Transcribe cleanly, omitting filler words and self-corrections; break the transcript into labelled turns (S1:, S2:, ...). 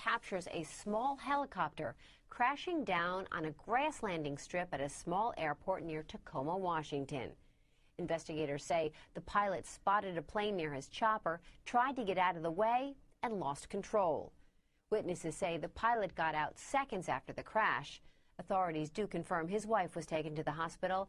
S1: captures a small helicopter crashing down on a grass landing strip at a small airport near Tacoma, Washington. Investigators say the pilot spotted a plane near his chopper, tried to get out of the way, and lost control. Witnesses say the pilot got out seconds after the crash. Authorities do confirm his wife was taken to the hospital